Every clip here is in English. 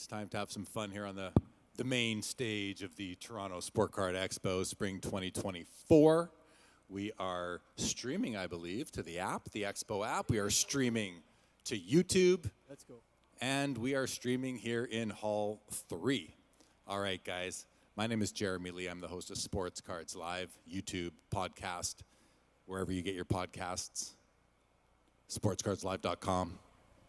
It's time to have some fun here on the main stage of the Toronto Sport Card Expo Spring 2024. We are streaming, I believe, to the app, the Expo app. We are streaming to YouTube. Let's go. And we are streaming here in Hall 3. All right, guys. My name is Jeremy Lee. I'm the host of Sports Cards Live, YouTube, podcast, wherever you get your podcasts. SportsCardsLive.com,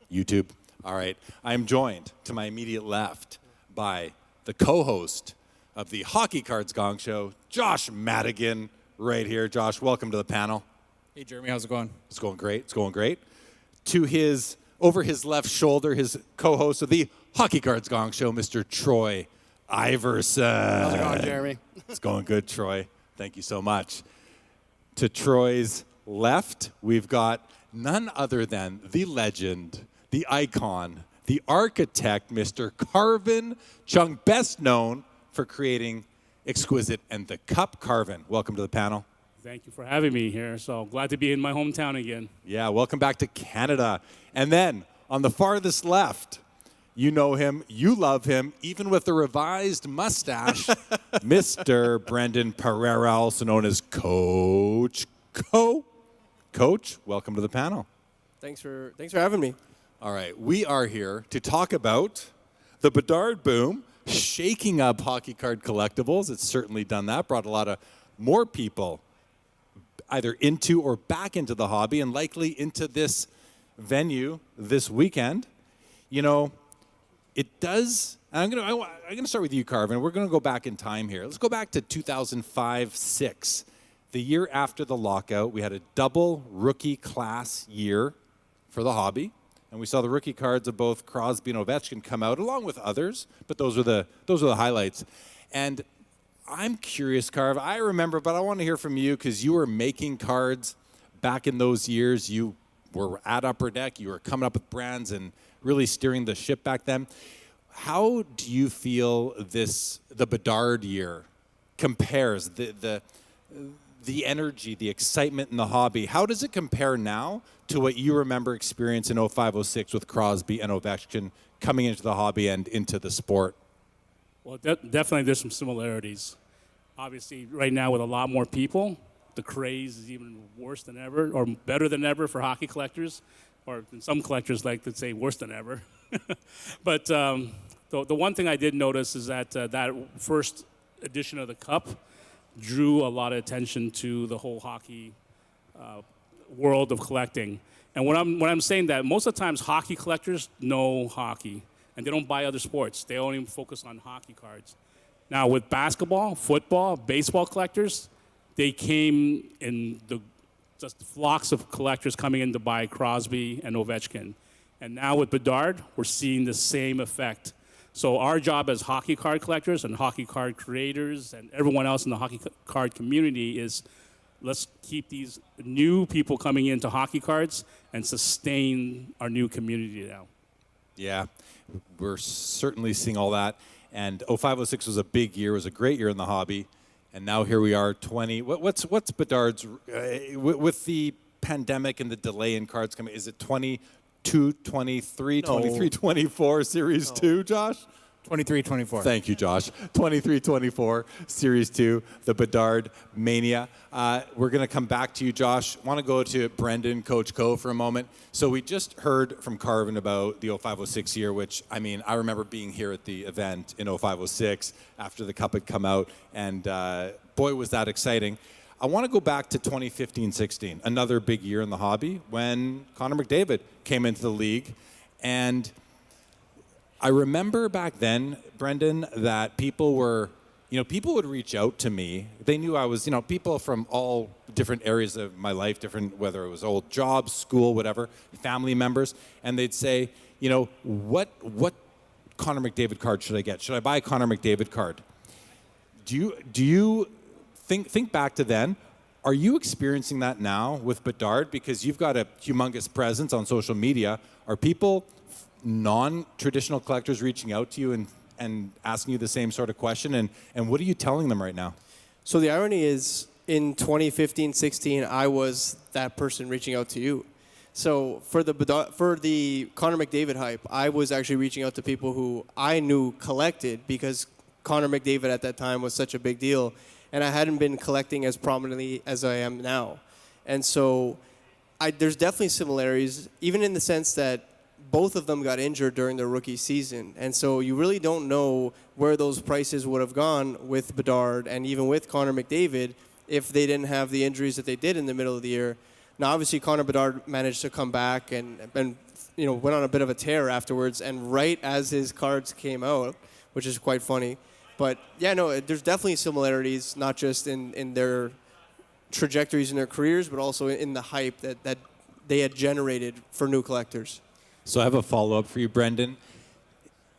YouTube. All right. I am joined to my immediate left by the co-host of the Hockey Cards Gong Show, Josh Madigan, right here. Josh, welcome to the panel. Hey, Jeremy, how's it going? It's going great. It's going great. Over his left shoulder, his co-host of the Hockey Cards Gong Show, Mr. Troy Iverson. How's it going, Jeremy? It's going good, Troy. Thank you so much. To Troy's left, we've got none other than the legend, the icon, the architect, Mr. Carvin Chung, best known for creating Exquisite and the Cup. Carvin, welcome to the panel. Thank you for having me here. So glad to be in my hometown again. Yeah, welcome back to Canada. And then on the farthest left, you know him, you love him, even with the revised mustache, Mr. Brendan Pereira, also known as Coach Coach, welcome to the panel. Thanks for having me. All right, we are here to talk about the Bedard boom, shaking up hockey card collectibles. It's certainly done that, brought a lot of more people either into or back into the hobby and likely into this venue this weekend. You know, it does. I'm gonna start with you, Carvin. We're gonna go back in time here. Let's go back to 2005-06, the year after the lockout. We had a double rookie class year for the hobby, and we saw the rookie cards of both Crosby and Ovechkin come out, along with others. But those were the highlights. And I'm curious, Carv. I remember, but I want to hear from you because you were making cards back in those years. You were at Upper Deck. You were coming up with brands and really steering the ship back then. How do you feel the Bedard year compares, the energy, the excitement in the hobby? How does it compare now to what you remember experience in 05-06 with Crosby and Ovechkin coming into the hobby and into the sport? Well, definitely there's some similarities. Obviously, right now with a lot more people, the craze is even worse than ever, or better than ever for hockey collectors, or some collectors like to say worse than ever. But the one thing I did notice is that that first edition of the Cup drew a lot of attention to the whole hockey world of collecting. And when I'm saying that, most of the times hockey collectors know hockey, and they don't buy other sports. They only focus on hockey cards. Now, with basketball, football, baseball collectors, they came in just flocks of collectors coming in to buy Crosby and Ovechkin. And now with Bedard, we're seeing the same effect. So our job as hockey card collectors and hockey card creators and everyone else in the hockey card community is let's keep these new people coming into hockey cards and sustain our new community now. Yeah, we're certainly seeing all that. And 05-06 was a big year, was a great year in the hobby. And now here we are, what's Bedard's, with the pandemic and the delay in cards coming, is it 22, 23, No. 23, 24 Series 2, Josh? 23-24. Thank you, Josh. 23-24 Series 2, the Bedard Mania. We're going to come back to you, Josh. I want to go to Brendan, Coach Co, for a moment. So we just heard from Carvin about the 05-06 year, which, I mean, I remember being here at the event in 05-06 after the Cup had come out, and boy, was that exciting. I want to go back to 2015-16, another big year in the hobby, when Connor McDavid came into the league. And I remember back then, Brendan, that people would reach out to me. They knew I was, people from all different areas of my life, whether it was old jobs, school, whatever, family members, and they'd say, what Connor McDavid card should I get? Should I buy a Connor McDavid card? Do you think back to then? Are you experiencing that now with Bedard? Because you've got a humongous presence on social media. Are people, non-traditional collectors, reaching out to you and asking you the same sort of question? And what are you telling them right now? So the irony is, in 2015-16, I was that person reaching out to you. So for the Connor McDavid hype, I was actually reaching out to people who I knew collected because Connor McDavid at that time was such a big deal, and I hadn't been collecting as prominently as I am now. And so there's definitely similarities, even in the sense that both of them got injured during their rookie season. And so you really don't know where those prices would have gone with Bedard and even with Connor McDavid if they didn't have the injuries that they did in the middle of the year. Now, obviously, Connor Bedard managed to come back and went on a bit of a tear afterwards, and right as his cards came out, which is quite funny. But, yeah, no, there's definitely similarities, not just in their trajectories in their careers, but also in the hype that they had generated for new collectors. So I have a follow-up for you, Brendan.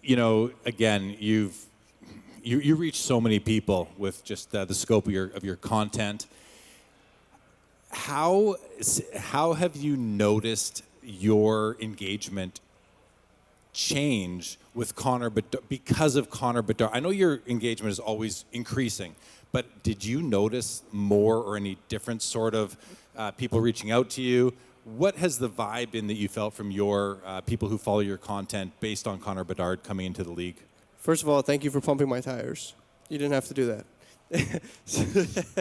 You know, again, you reach so many people with just the scope of your content. How have you noticed your engagement change with Connor Bedard because of Connor Bedard? I know your engagement is always increasing, but did you notice more or any different sort of people reaching out to you? What has the vibe been that you felt from your people who follow your content based on Connor Bedard coming into the league? First of all, thank you for pumping my tires. You didn't have to do that.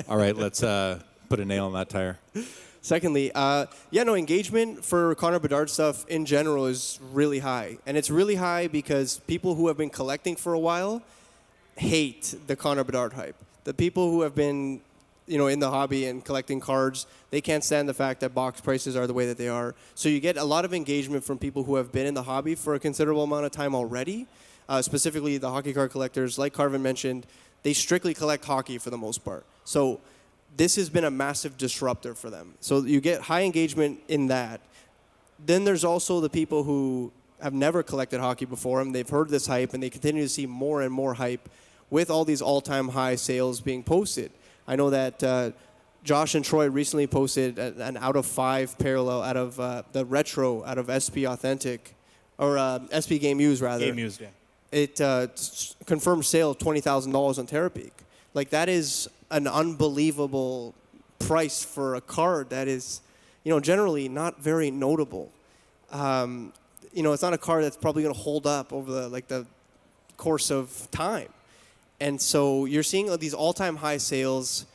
All right, let's put a nail in that tire. Secondly, engagement for Connor Bedard stuff in general is really high. And it's really high because people who have been collecting for a while hate the Connor Bedard hype. The people who have been in the hobby and collecting cards, they can't stand the fact that box prices are the way that they are. So you get a lot of engagement from people who have been in the hobby for a considerable amount of time already. Specifically, the hockey card collectors, like Carvin mentioned, they strictly collect hockey for the most part. So this has been a massive disruptor for them. So you get high engagement in that. Then there's also the people who have never collected hockey before and they've heard this hype and they continue to see more and more hype with all these all-time high sales being posted. I know that Josh and Troy recently posted an out of 5 parallel out of the retro out of SP Authentic, or SP Game Used rather. Game Used, yeah. It confirmed sale of $20,000 on Terapeak. Like, that is an unbelievable price for a card that is, generally not very notable. It's not a card that's probably going to hold up over the course of time. And so you're seeing these all-time high sales.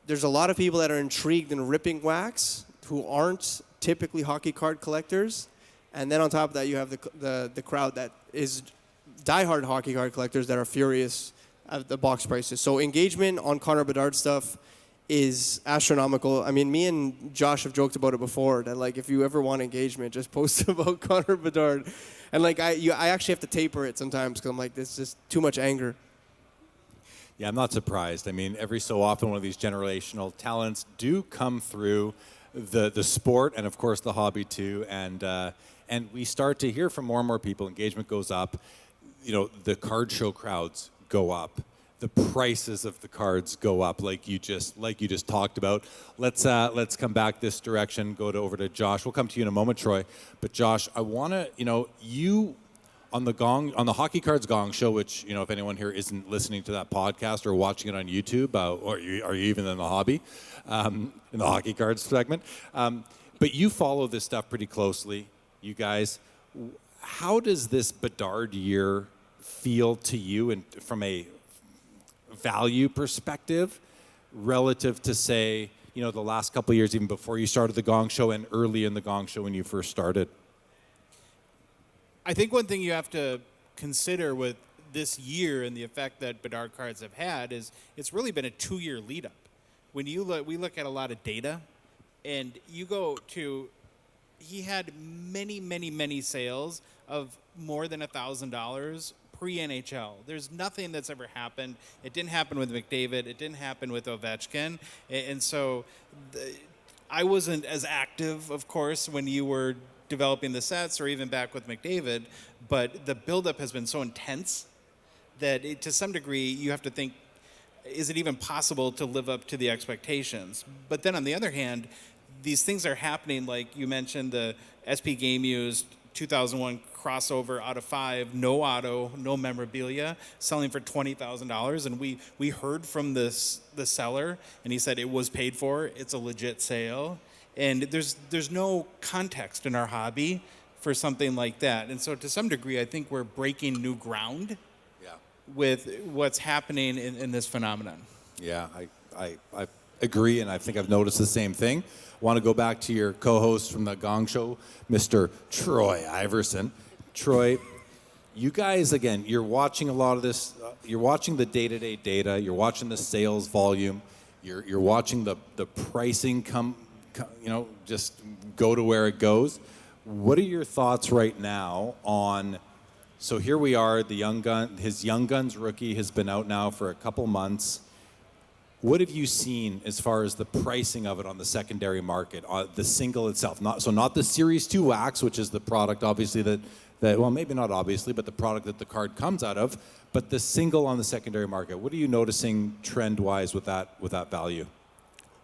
There's a lot of people that are intrigued in ripping wax who aren't typically hockey card collectors. And then on top of that, you have the crowd that is diehard hockey card collectors that are furious at the box prices. So engagement on Connor Bedard stuff is astronomical. I mean, me and Josh have joked about it before, that if you ever want engagement, just post about Connor Bedard. And I actually have to taper it sometimes because I'm like, this is just too much anger. Yeah, I'm not surprised. I mean, every so often one of these generational talents do come through the sport and, of course, the hobby too. And we start to hear from more and more people. Engagement goes up. The card show crowds go up. The prices of the cards go up, like you just talked about. Let's come back this direction. Over to Josh. We'll come to you in a moment, Troy. But Josh, I want to, you. On the Hockey Cards Gong Show, which, if anyone here isn't listening to that podcast or watching it on YouTube, or are you even in the hobby, in the Hockey Cards segment, but you follow this stuff pretty closely, you guys. How does this Bedard year feel to you, and from a value perspective, relative to, say, the last couple of years, even before you started the Gong Show and early in the Gong Show when you first started? I think one thing you have to consider with this year and the effect that Bedard cards have had is it's really been a 2-year lead up. When we look at a lot of data, and you go to, he had many, many, many sales of more than $1,000 pre-NHL. There's nothing that's ever happened. It didn't happen with McDavid. It didn't happen with Ovechkin. And so I wasn't as active, of course, when you were developing the sets or even back with McDavid, but the buildup has been so intense that to some degree you have to think, is it even possible to live up to the expectations? But then on the other hand, these things are happening, like you mentioned, the SP Game Used 2001 crossover out of 5, no auto, no memorabilia, selling for $20,000. And we heard from the seller, and he said it was paid for. It's a legit sale. And there's no context in our hobby for something like that. And so to some degree, I think we're breaking new ground with what's happening in this phenomenon. Yeah, I agree, and I think I've noticed the same thing. Want to go back to your co-host from the Gong Show, Mr. Troy Iverson. Troy, you guys, again, you're watching a lot of this. You're watching the day-to-day data. You're watching the sales volume. You're watching the pricing come, just go to where it goes. What are your thoughts right now on? So here we are. His Young Guns rookie has been out now for a couple months. What have you seen as far as the pricing of it on the secondary market, the single itself? Not the Series 2 wax, which is the product, obviously, that well, maybe not obviously, but the product that the card comes out of, but the single on the secondary market. What are you noticing trend-wise with that value?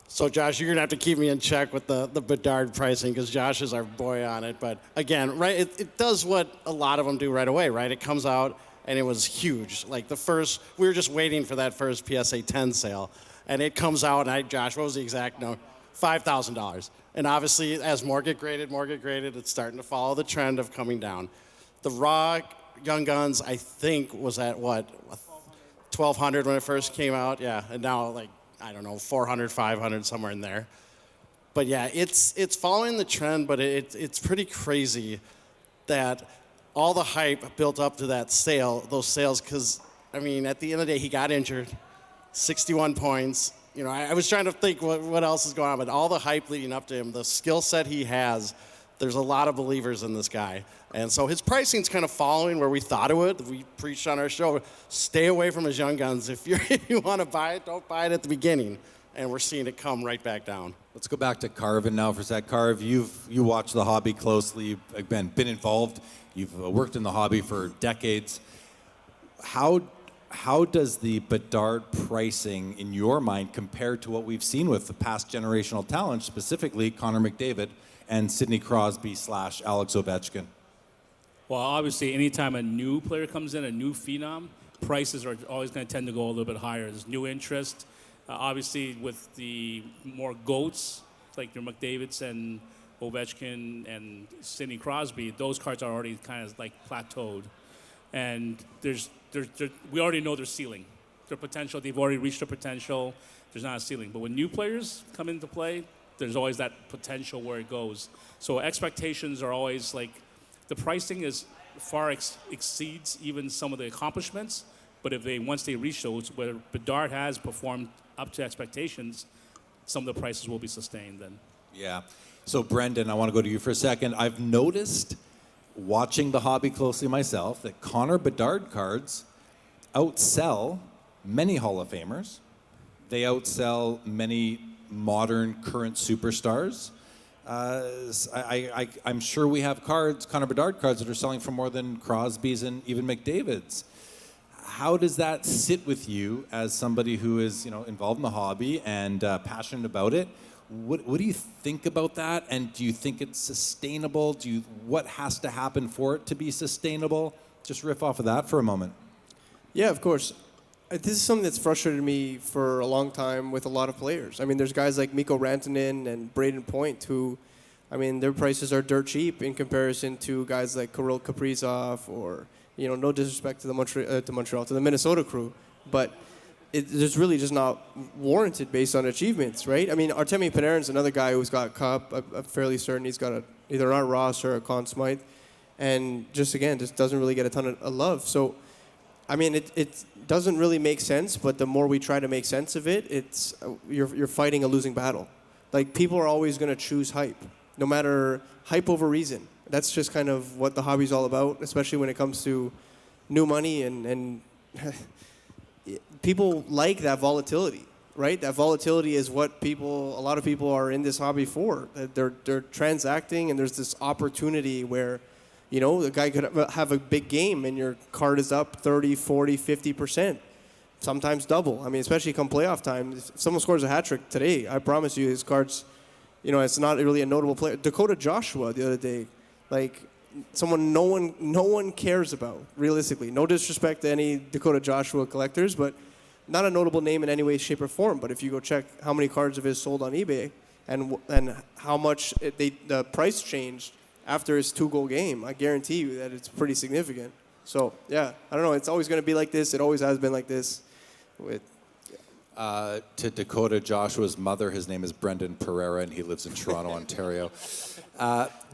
So, Josh, you're going to have to keep me in check with the Bedard pricing because Josh is our boy on it. But, again, right, it does what a lot of them do right away, right? It comes out, and it was huge. Like, we were just waiting for that first PSA 10 sale. And it comes out, and Josh, what was the exact number? $5,000. And obviously, as more get graded, it's starting to follow the trend of coming down. The raw Young Guns, I think, was at, what, $1,200 when it first came out? Yeah, and now, like, I don't know, $400, $500, somewhere in there. But, yeah, it's following the trend, but it's pretty crazy that all the hype built up to those sales, because, I mean, at the end of the day, he got injured. 61 points. You know, I was trying to think what else is going on, but all the hype leading up to him, the skill set he has, there's a lot of believers in this guy. And so his pricing's kind of following where we thought it would. We preached on our show, stay away from his Young Guns. If you want to buy it, don't buy it at the beginning. And we're seeing it come right back down. Let's go back to Carvin now for a sec. Carv, you watch the hobby closely. You've been involved. You've worked in the hobby for decades. How does the Bedard pricing, in your mind, compare to what we've seen with the past generational talent, specifically Connor McDavid and Sidney Crosby / Alex Ovechkin? Well, obviously, anytime a new player comes in, a new phenom, prices are always going to tend to go a little bit higher. There's new interest. Obviously, with the more GOATs, like your McDavids and Ovechkin and Sidney Crosby, those cards are already kind of like plateaued. And we already know their ceiling, their potential. They've already reached their potential. There's not a ceiling. But when new players come into play, there's always that potential where it goes. So expectations are always like, the pricing is far exceeds even some of the accomplishments. But once they reach those, where Bedard has performed up to expectations, some of the prices will be sustained then. Yeah. So Brendan, I want to go to you for a second. I've noticed, watching the hobby closely myself, that Connor Bedard cards outsell many Hall of Famers. They outsell many modern current superstars. I'm sure we have Connor Bedard cards that are selling for more than Crosby's and even McDavid's. How does that sit with you as somebody who is, involved in the hobby and passionate about it? What do you think about that? And do you think it's sustainable? What has to happen for it to be sustainable? Just riff off of that for a moment. Yeah, of course. This is something that's frustrated me for a long time with a lot of players. I mean, there's guys like Mikko Rantanen and Braden Point who, their prices are dirt cheap in comparison to guys like Kirill Kaprizov or, no disrespect to the Minnesota crew, but it's really just not warranted based on achievements, right? I mean, Artemi Panarin's another guy who's got Cup. I'm fairly certain he's got either an Art Ross or a Conn Smythe, and just doesn't really get a ton of love. So, it doesn't really make sense. But the more we try to make sense of it, you're fighting a losing battle. Like, people are always going to choose hype, no matter hype over reason. That's just kind of what the hobby's all about, especially when it comes to new money and people like that volatility, right? That volatility is what a lot of people are in this hobby for. They're transacting, and there's this opportunity where, the guy could have a big game and your card is up 30, 40, 50%, sometimes double. Especially come playoff time. If someone scores a hat trick today, I promise you his card's, it's not really a notable player. Dakota Joshua the other day, like, someone no one cares about, realistically. No disrespect to any Dakota Joshua collectors, but not a notable name in any way, shape, or form. But if you go check how many cards of his sold on eBay, and how much the price changed after his 2-goal game. I guarantee you that it's pretty significant. So yeah, I don't know. It's always going to be like this. It always has been like this. To Dakota Joshua's mother, his name is Brendan Pereira, and he lives in Toronto, Ontario.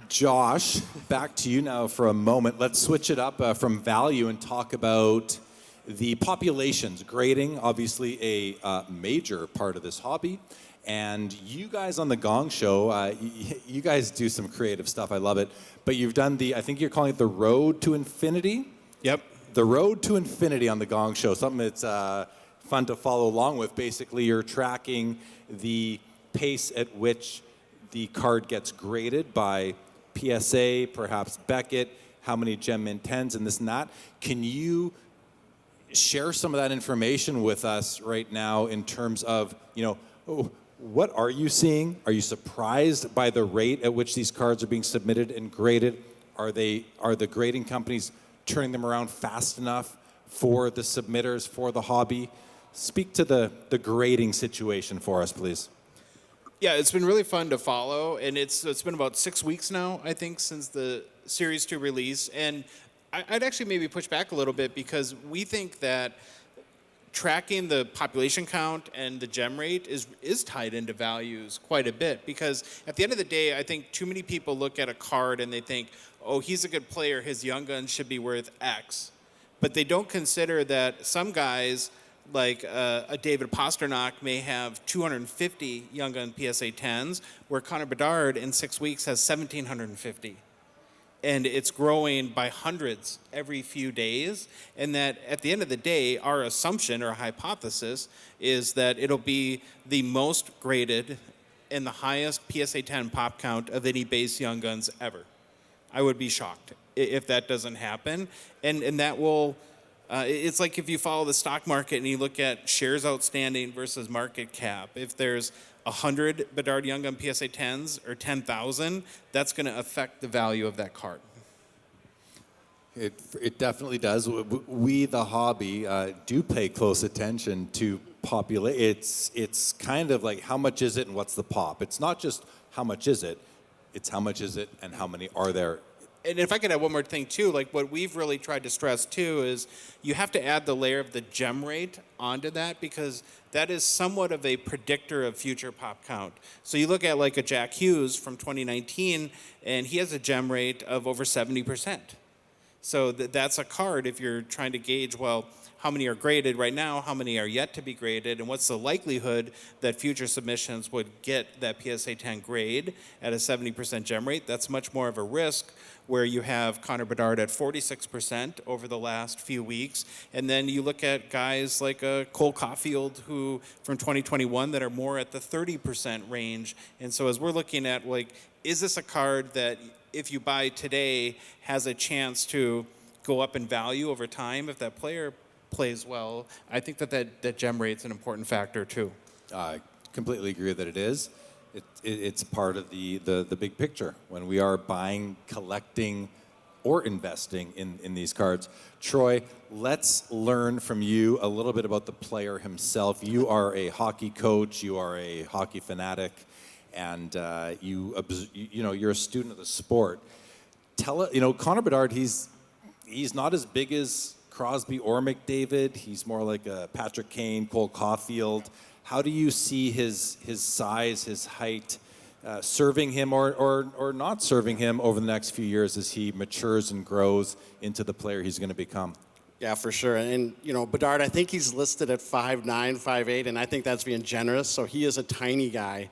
Josh, back to you now for a moment. Let's switch it up from value and talk about the populations. Grading, obviously a major part of this hobby. And you guys on the Gong Show, you guys do some creative stuff. I love it. But you've done I think you're calling it the Road to Infinity? Yep. The Road to Infinity on the Gong Show, something that's fun to follow along with. Basically, you're tracking the pace at which the card gets graded by PSA, perhaps Beckett, how many Gem Mint 10s and this and that. Can you share some of that information with us right now in terms of, what are you seeing? Are you surprised by the rate at which these cards are being submitted and graded? Are the grading companies turning them around fast enough for the submitters, for the hobby? Speak to the grading situation for us, please. Yeah, it's been really fun to follow, and it's been about 6 weeks now, I think, since the Series 2 release. And I'd actually maybe push back a little bit because we think that tracking the population count and the gem rate is tied into values quite a bit, because at the end of the day, I think too many people look at a card and they think, oh, he's a good player, his Young Guns should be worth X. But they don't consider that some guys, like a David Pasternak, may have 250 Young Gun PSA 10s, where Connor Bedard in 6 weeks has 1,750. And it's growing by hundreds every few days. And that at the end of the day, our assumption or hypothesis is that it'll be the most graded and the highest PSA 10 pop count of any base Young Guns ever. I would be shocked if that doesn't happen. And that will, it's like if you follow the stock market and you look at shares outstanding versus market cap. If there's 100 Bedard Young Gun PSA 10s or 10,000, that's going to affect the value of that card. It definitely does. We, the hobby, do pay close attention to It's kind of like how much is it and what's the pop. It's not just how much is it, it's how much is it and how many are there. And if I could add one more thing too, like what we've really tried to stress too is you have to add the layer of the gem rate onto that, because that is somewhat of a predictor of future pop count. So you look at like a Jack Hughes from 2019, and he has a gem rate of over 70%. So that's a card if you're trying to gauge, well, how many are graded right now, how many are yet to be graded, and what's the likelihood that future submissions would get that PSA 10 grade at a 70% gem rate. That's much more of a risk, where you have Connor Bedard at 46% over the last few weeks. And then you look at guys like Cole Caulfield, who from 2021 that are more at the 30% range. And so as we're looking at, like, is this a card that if you buy today has a chance to go up in value over time if that player plays well? I think that gem rate's an important factor too. I completely agree that it is. It's part of the big picture when we are buying, collecting, or investing in these cards. Troy, let's learn from you a little bit about the player himself. You are a hockey coach, you are a hockey fanatic, and you're a student of the sport. Connor Bedard, he's not as big as Crosby or McDavid. He's more like a Patrick Kane, Cole Caulfield. How do you see his size, his height, serving him or not serving him over the next few years as he matures and grows into the player he's going to become? Yeah, for sure. And, Bedard, I think he's listed at 5'9", 5'8", and I think that's being generous. So he is a tiny guy.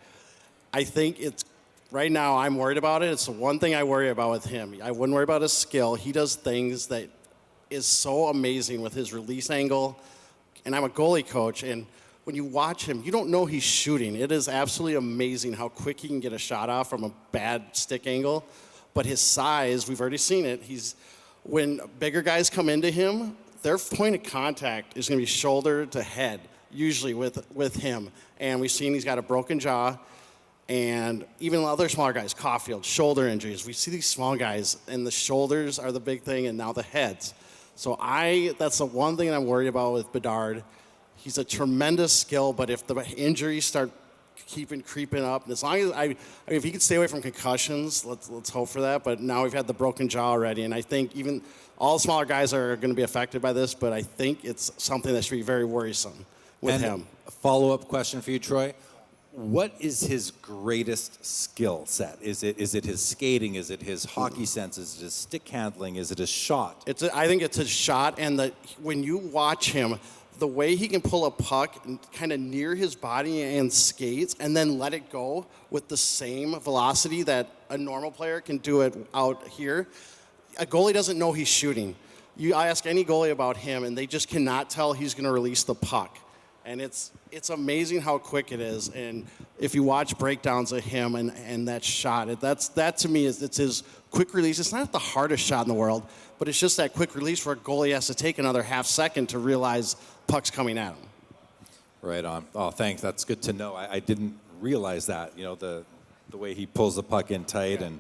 I think right now I'm worried about it. It's the one thing I worry about with him. I wouldn't worry about his skill. He does things that is so amazing with his release angle. And I'm a goalie coach, and when you watch him, you don't know he's shooting. It is absolutely amazing how quick he can get a shot off from a bad stick angle. But his size, we've already seen it. When bigger guys come into him, their point of contact is going to be shoulder to head, usually with him. And we've seen he's got a broken jaw. And even other smaller guys, Caulfield, shoulder injuries. We see these small guys, and the shoulders are the big thing, and now the heads. So that's the one thing I'm worried about with Bedard. He's a tremendous skill, but if the injuries start keeping creeping up. And as long as I mean, if he could stay away from concussions, let's hope for that. But now we've had the broken jaw already, and I think even all smaller guys are going to be affected by this. But I think it's something that should be very worrisome with him. A follow-up question for you, Troy. What is his greatest skill set? Is it his skating? Is it his hockey sense? Is it his stick handling? Is it his shot? I think it's his shot, and when you watch him, the way he can pull a puck kind of near his body and skates and then let it go with the same velocity that a normal player can do it out here. A goalie doesn't know he's shooting. I ask any goalie about him, and they just cannot tell he's going to release the puck. And it's amazing how quick it is. And if you watch breakdowns of him and that shot, that to me it's his quick release. It's not the hardest shot in the world, but it's just that quick release where a goalie has to take another half second to realize puck's coming at him. Right on. Oh, thanks. That's good to know. I didn't realize that. The way he pulls the puck in tight and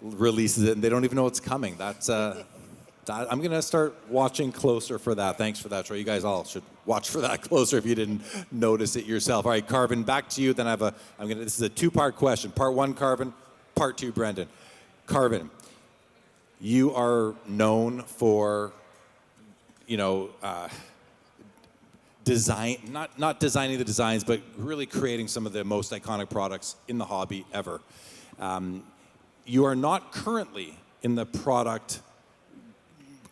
releases it, and they don't even know it's coming. That's I'm going to start watching closer for that. Thanks for that, Troy. You guys all should watch for that closer if you didn't notice it yourself. All right, Carvin, back to you. Then this is a two-part question. Part one, Carvin. Part two, Brendan. Carvin, you are known for, design, not designing the designs, but really creating some of the most iconic products in the hobby ever. You are not currently in the product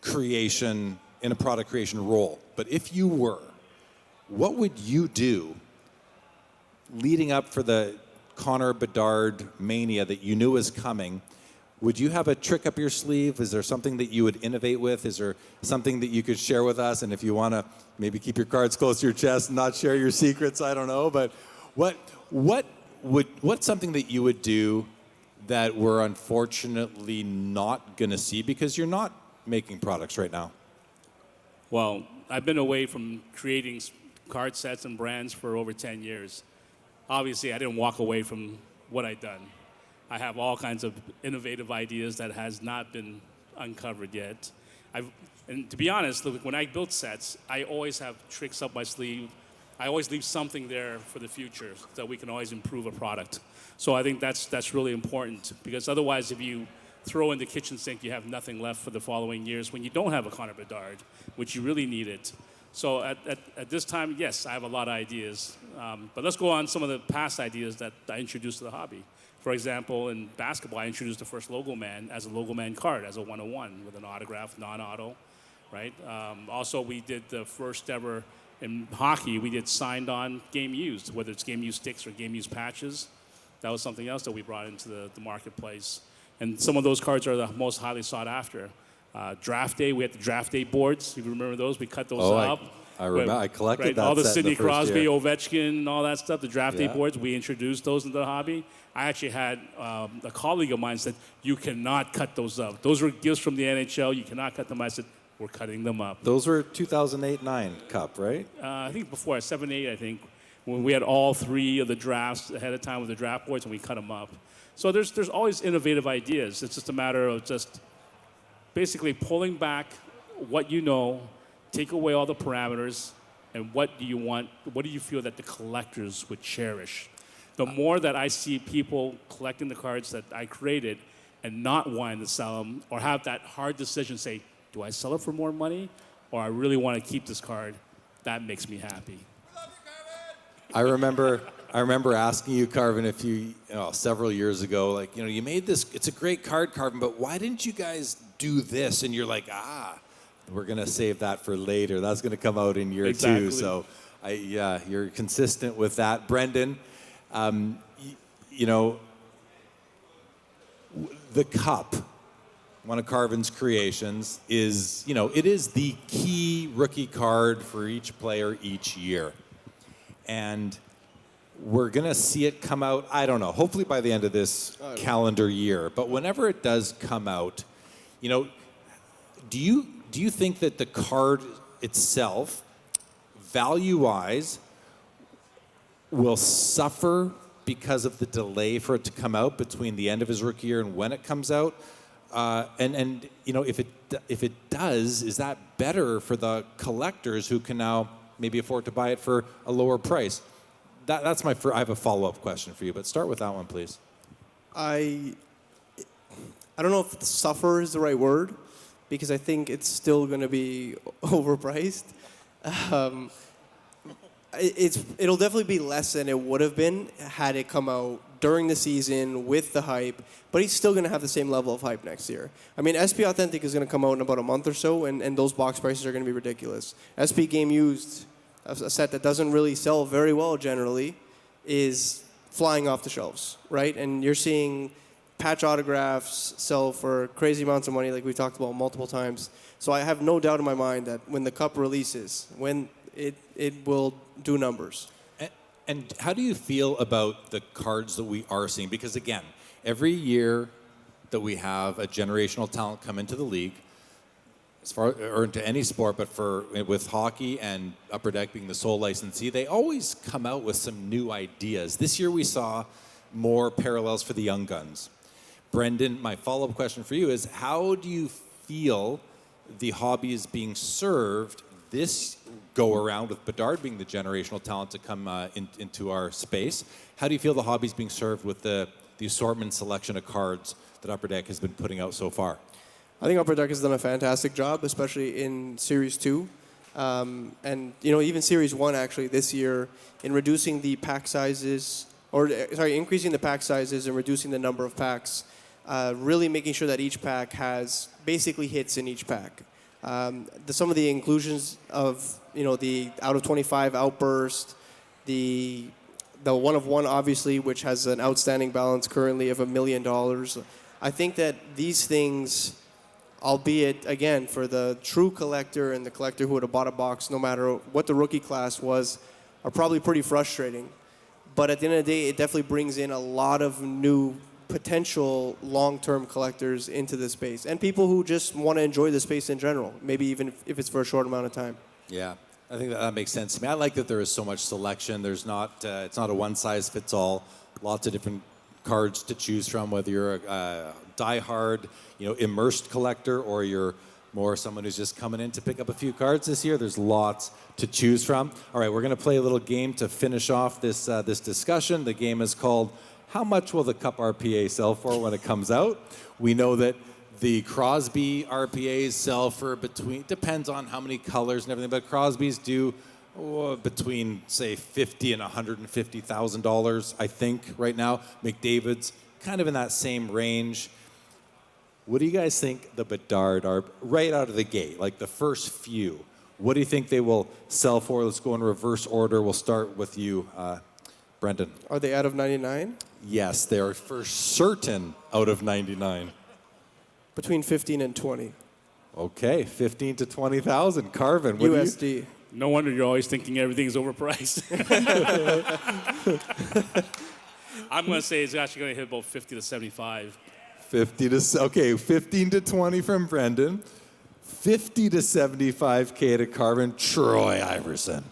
creation role, but if you were, what would you do leading up for the Connor Bedard mania that you knew was coming? Would you have a trick up your sleeve? Is there something that you would innovate with? Is there something that you could share with us? And if you want to maybe keep your cards close to your chest and not share your secrets, I don't know, but what's something that you would do that we're unfortunately not going to see because you're not making products right now? Well, I've been away from creating card sets and brands for over 10 years. Obviously, I didn't walk away from what I'd done. I have all kinds of innovative ideas that has not been uncovered yet. And to be honest, when I build sets, I always have tricks up my sleeve. I always leave something there for the future so that we can always improve a product. So I think that's really important, because otherwise, if you throw in the kitchen sink, you have nothing left for the following years when you don't have a Connor Bedard, which you really need it. So at this time, yes, I have a lot of ideas. But let's go on some of the past ideas that I introduced to the hobby. For example, in basketball, I introduced the first Logo Man as a Logo Man card, as a 101 with an autograph, non-auto, right? Also, we did the first ever in hockey, we did signed on game used, whether it's game used sticks or game used patches. That was something else that we brought into the marketplace. And some of those cards are the most highly sought after. Draft day, we had the draft day boards. If you remember those, we cut those up. I remember. I collected right, that. All the set Sidney in the first Crosby, year. Ovechkin, and all that stuff. The draft day boards. We introduced those into the hobby. I actually had a colleague of mine said, "You cannot cut those up. Those were gifts from the NHL. You cannot cut them." I said, "We're cutting them up." Those were 2008-9 Cup, right? I think before 7-8. I think when we had all three of the drafts ahead of time with the draft boards, and we cut them up. So there's always innovative ideas. It's just a matter of just basically pulling back what you know, take away all the parameters, and what do you want, what do you feel that the collectors would cherish? The more that I see people collecting the cards that I created and not wanting to sell them, or have that hard decision, say, do I sell it for more money, or I really want to keep this card, that makes me happy. I remember asking you, Carvin, if several years ago, like, you made this, it's a great card, Carvin, but why didn't you guys do this? And you're like, we're going to save that for later. That's going to come out in year two. So, you're consistent with that. Brendan, the cup, one of Carvin's creations, is, it is the key rookie card for each player each year. And we're going to see it come out, I don't know, hopefully by the end of this calendar year. But whenever it does come out, do you think that the card itself, value-wise, will suffer because of the delay for it to come out between the end of his rookie year and when it comes out? If it does, is that better for the collectors who can now maybe afford to buy it for a lower price? that's my I have a follow-up question for you, but start with that one, please. I don't know if suffer is the right word, because I think it's still going to be overpriced. Um, it'll definitely be less than it would have been had it come out during the season with the hype, but he's still going to have the same level of hype next year. I mean, SP Authentic is going to come out in about a month or so, and those box prices are going to be ridiculous. SP Game Used, a set that doesn't really sell very well generally, is flying off the shelves, right? And you're seeing patch autographs sell for crazy amounts of money, like we talked about multiple times. So I have no doubt in my mind that when the cup releases, when it will do numbers. And how do you feel about the cards that we are seeing? Because again, every year that we have a generational talent come into the league, as far or into any sport, but with hockey and Upper Deck being the sole licensee, they always come out with some new ideas. This year we saw more parallels for the young guns. Brendan, my follow-up question for you is, how do you feel the hobby is being served this go-around with Bedard being the generational talent to come into our space? How do you feel the hobby is being served with the assortment selection of cards that Upper Deck has been putting out so far? I think Upper Deck has done a fantastic job, especially in Series 2. And, even Series 1, actually, this year, in reducing the pack sizes, increasing the pack sizes and reducing the number of packs, really making sure that each pack has basically hits in each pack. Some of the inclusions of, the out of 25 outburst, the 1 of 1, obviously, which has an outstanding balance currently of $1 million. I think that these things, albeit, again, for the true collector and the collector who would have bought a box no matter what the rookie class was, are probably pretty frustrating. But at the end of the day, it definitely brings in a lot of new potential long-term collectors into the space, and people who just want to enjoy the space in general, maybe even if it's for a short amount of time. Yeah, I think that makes sense to me. I like that there is so much selection. There's not, it's not a one-size-fits-all. Lots of different cards to choose from, whether you're a die-hard, immersed collector, or you're more someone who's just coming in to pick up a few cards this year. There's lots to choose from. All right, we're going to play a little game to finish off this discussion. The game is called How Much Will the Cup RPA Sell For When It Comes Out? We know that the Crosby RPAs sell for depends on how many colors and everything, but Crosby's do between, say, $50,000 and $150,000, I think, right now. McDavid's kind of in that same range. What do you guys think the Bedard are right out of the gate, like the first few? What do you think they will sell for? Let's go in reverse order. We'll start with you, Brendan. Are they out of 99? Yes, they are for certain out of 99. Between 15 and 20. Okay, 15 to 20,000. Carvin, what USD. do you? No wonder you're always thinking everything's overpriced. I'm going to say it's actually going to hit about 50 to 75. 15 to 20 from Brendan. 50 to 75K to Carvin. Troy Iverson.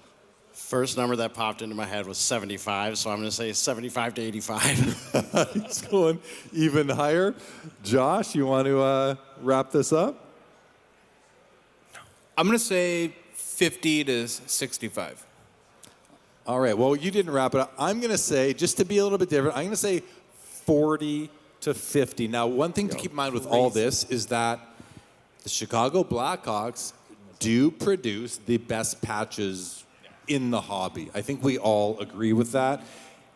First number that popped into my head was 75, so I'm going to say 75 to 85. He's going even higher. Josh, you want to wrap this up? I'm going to say 50 to 65. All right. Well, you didn't wrap it up. I'm going to say, just to be a little bit different, I'm going to say 40 to 50. Now, one thing to keep in mind with all this is that the Chicago Blackhawks do produce the best patches in the hobby. I think we all agree with that.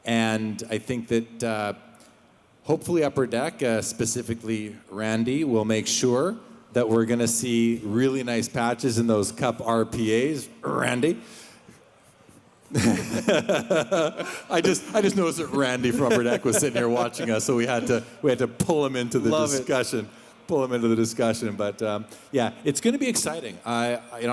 And I think that hopefully Upper Deck, specifically Randy, will make sure that we're going to see really nice patches in those Cup RPAs. Randy? I just noticed that Randy from Upper Deck was sitting here watching us, so we had to pull him into the discussion. Pull him into the discussion. But yeah, it's going to be exciting. I've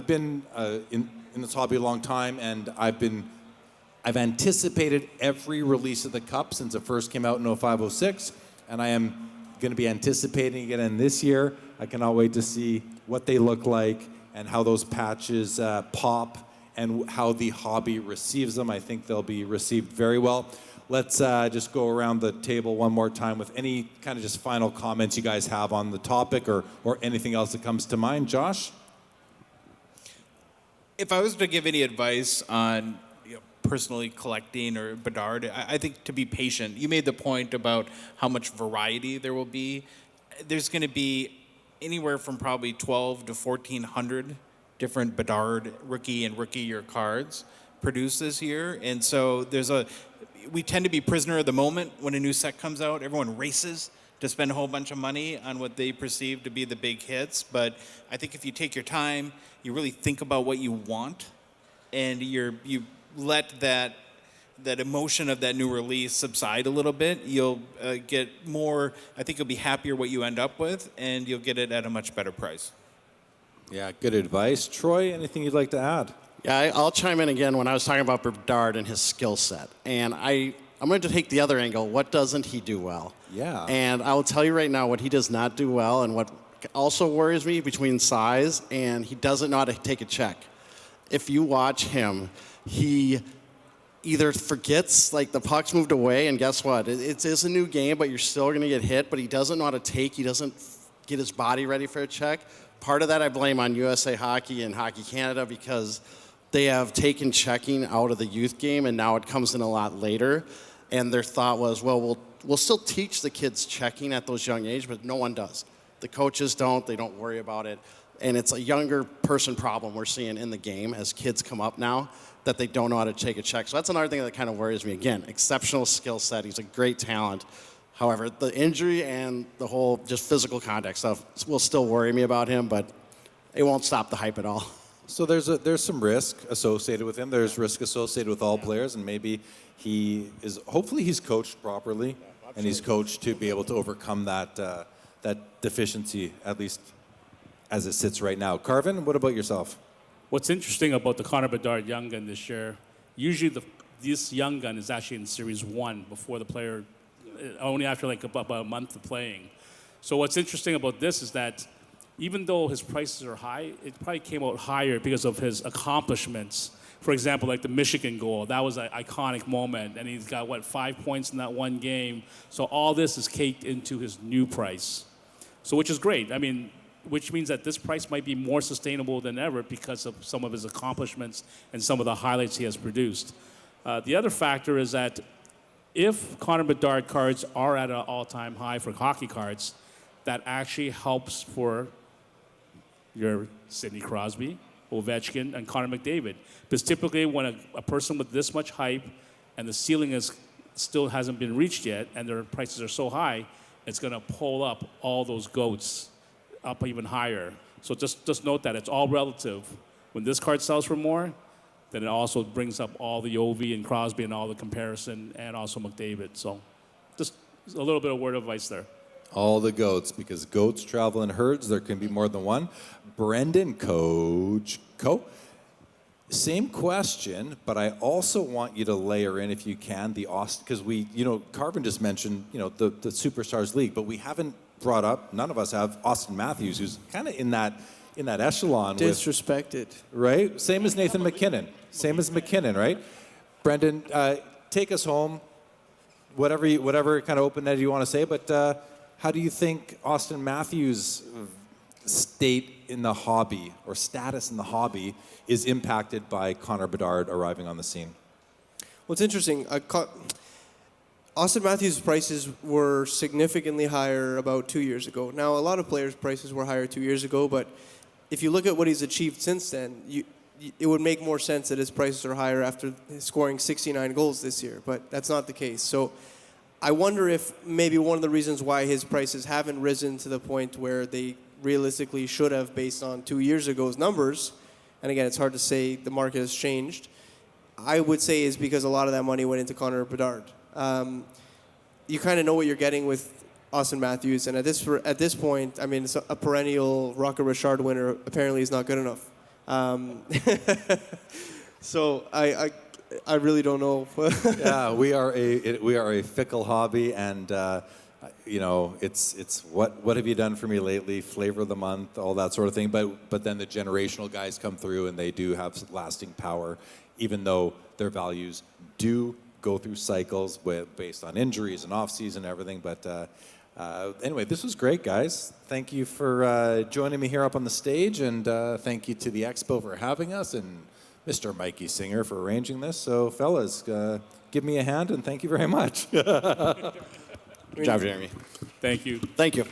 been in this hobby a long time, and I've anticipated every release of the Cup since it first came out in 05-06, and I am going to be anticipating it in this year. I cannot wait to see what they look like and how those patches pop and how the hobby receives them. I think they'll be received very well. Let's just go around the table one more time with any kind of just final comments you guys have on the topic or anything else that comes to mind. Josh? If I was to give any advice on personally collecting or Bedard. I think to be patient. You made the point about how much variety there will be. There's going to be anywhere from probably 12 to 1,400 different Bedard rookie and rookie year cards produced this year, and so we tend to be prisoner of the moment when a new set comes out. Everyone races to spend a whole bunch of money on what they perceive to be the big hits. But I think if you take your time, you really think about what you want, and you let that emotion of that new release subside a little bit, you'll get more. I think you'll be happier what you end up with, and you'll get it at a much better price. Yeah, good advice. Troy, anything you'd like to add? Yeah, I'll chime in again when I was talking about Bedard and his skill set. And I'm going to take the other angle. What doesn't he do well? Yeah. And I will tell you right now what he does not do well, and what also worries me between size and he doesn't know how to take a check. If you watch him, he either forgets, like the puck's moved away, and guess what? It is a new game, but you're still going to get hit, but he doesn't know how to take. He doesn't get his body ready for a check. Part of that I blame on USA Hockey and Hockey Canada because they have taken checking out of the youth game, and now it comes in a lot later. And their thought was, well, we'll still teach the kids checking at those young age, but no one does. The coaches don't. They don't worry about it. And it's a younger person problem we're seeing in the game as kids come up now, that they don't know how to take a check. So that's another thing that kind of worries me. Again, exceptional skill set. He's a great talent. However, the injury and the whole just physical contact stuff will still worry me about him, but it won't stop the hype at all. So there's some risk associated with him. There's risk associated with all players, and maybe hopefully he's coached properly, and he's coached to be able to overcome that deficiency, at least as it sits right now. Carvin, what about yourself? What's interesting about the Connor Bedard Young Gun this year, usually this Young Gun is actually in Series 1 before the player, only after like about a month of playing. So what's interesting about this is that even though his prices are high, it probably came out higher because of his accomplishments. For example, like the Michigan goal, that was an iconic moment, and he's got, 5 points in that one game. So all this is caked into his new price, so which is great. I mean, which means that this price might be more sustainable than ever because of some of his accomplishments and some of the highlights he has produced. The other factor is that if Connor Bedard cards are at an all-time high for hockey cards, that actually helps for your Sidney Crosby, Ovechkin, and Connor McDavid. Because typically when a person with this much hype and the ceiling still hasn't been reached yet and their prices are so high, it's going to pull up all those GOATs up even higher. So just note that it's all relative. When this card sells for more, then it also brings up all the Ovi and Crosby and all the comparison, and also McDavid. So just a little bit of word of advice there. All the goats, because goats travel in herds. There can be more than one. Brendan, Coach Co. Same question, but I also want you to layer in, if you can, the Austin, because Carvin just mentioned, the Superstars League, but we haven't brought up, none of us have, Austin Matthews, who's kind of in that echelon. Disrespected. Right? Same as Nathan McKinnon. Same as McKinnon, right? Brendan, take us home. Whatever kind of open-ended you want to say, but how do you think Austin Matthews' state in the hobby or status in the hobby is impacted by Connor Bedard arriving on the scene? Well, it's interesting. Austin Matthews' prices were significantly higher about 2 years ago. Now, a lot of players' prices were higher 2 years ago, but if you look at what he's achieved since then, it would make more sense that his prices are higher after scoring 69 goals this year, but that's not the case. So I wonder if maybe one of the reasons why his prices haven't risen to the point where they realistically should have based on 2 years ago's numbers, and again, it's hard to say, the market has changed, I would say is because a lot of that money went into Connor Bedard. You kind of know what you're getting with Austin Matthews, and at this point, I mean, it's a perennial Rocket Richard winner apparently is not good enough. So I really don't know. Yeah, we are a fickle hobby, and it's what have you done for me lately? Flavor of the month, all that sort of thing. But then the generational guys come through, and they do have lasting power, even though their values do go through cycles based on injuries and off season and everything. But anyway, this was great, guys. Thank you for joining me here up on the stage, and thank you to the Expo for having us, and Mr. Mikey Singer for arranging this. So, fellas, give me a hand and thank you very much. Good job, Jeremy. Thank you. Thank you.